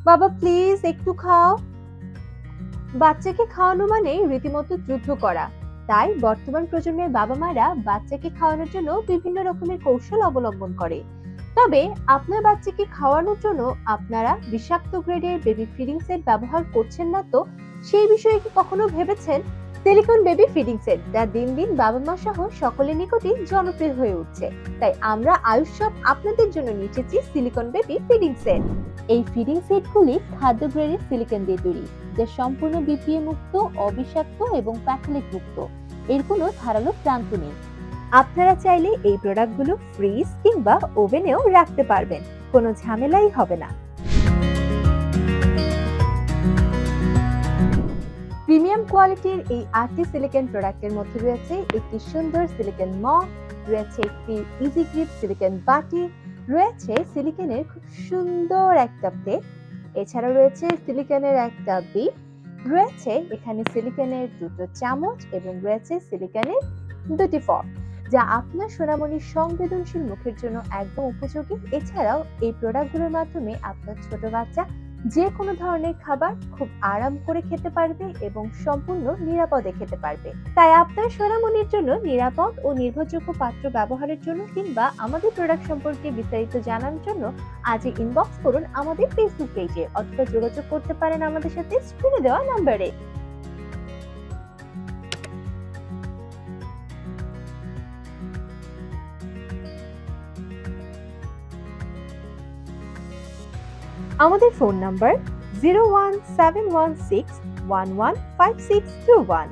বাবা প্লিজ একটু খাও। বাচ্চাকে খাওয়ানো মানে রীতিমতো যুদ্ধ করা। তাই বর্তমান প্রজন্মের বাবা মারা বাচ্চাকে খাওয়ানোর জন্য বিভিন্ন রকমের কৌশল অবলম্বন করে। তবে আপনার বাচ্চাকে খাওয়ানোর জন্য আপনারা বিষাক্ত গ্রেডের বেবি ফিডিং সেট ব্যবহার করছেন না তো? সেই বিষয়ে কি কখনো ভেবেছেন? সিলিকন বেবি ফিডিং সেট যা দিন দিন বাবা মা সহ সকলের নিকটই জনপ্রিয় হয়ে উঠছে। তাই আমরা আয়ুষ শপ আপনাদের জন্য নিয়ে এসেছি সিলিকন বেবি ফিডিং সেট। এই ফিডিং সেটগুলি খাদ্য গ্রেডের সিলিকন দিয়ে তৈরি, যা সম্পূর্ণ বিপিএ মুক্ত, অবিষাক্ত এবং প্যাথোলিক মুক্ত। এর কোনো ধারালো প্রান্ত নেই। আপনারা চাইলে এই প্রোডাক্টগুলো ফ্রিজ কিংবা ওভেনেও রাখতে পারবেন, কোনো ঝামেলাই হবে না। প্রিমিয়াম কোয়ালিটির এই 8টি সিলিকন প্রোডাক্টের মধ্যে রয়েছে একটি সুন্দর সিলিকন মগ, রয়েছে একটি ইজি গ্রিপ সিলিকন বাটি, রয়েছে সিলিকনের খুব সুন্দর একটা প্লেট, এছাড়া রয়েছে সিলিকনের একটা বিট, রয়েছে এখানে সিলিকনের দুটো চামচ এবং রয়েছে সিলিকনের দুটি ফর্ক, যা আপনার সোনামণির সংবেদনশীল মুখের জন্য একদম উপযোগী। এছাড়াও এই প্রোডাক্টগুলোর মাধ্যমে আপনার ছোট বাচ্চা যে কোনো ধরনের খাবার খুব আরাম করে খেতে পারবে এবং সম্পূর্ণ নিরাপদে খেতে পারবে। তাই আপনার সোনামণির জন্য নিরাপদ ও নির্ভরযোগ্য পাত্র ব্যবহারের জন্য কিংবা আমাদের প্রোডাক্ট সম্পর্কে বিস্তারিত জানার জন্য আজই ইনবক্স করুন আমাদের ফেসবুক পেজে, অথবা যোগাযোগ করতে পারেন আমাদের সাথে স্ক্রিনে দেওয়া নম্বরে। আমাদের ফোন নাম্বার 01716115621।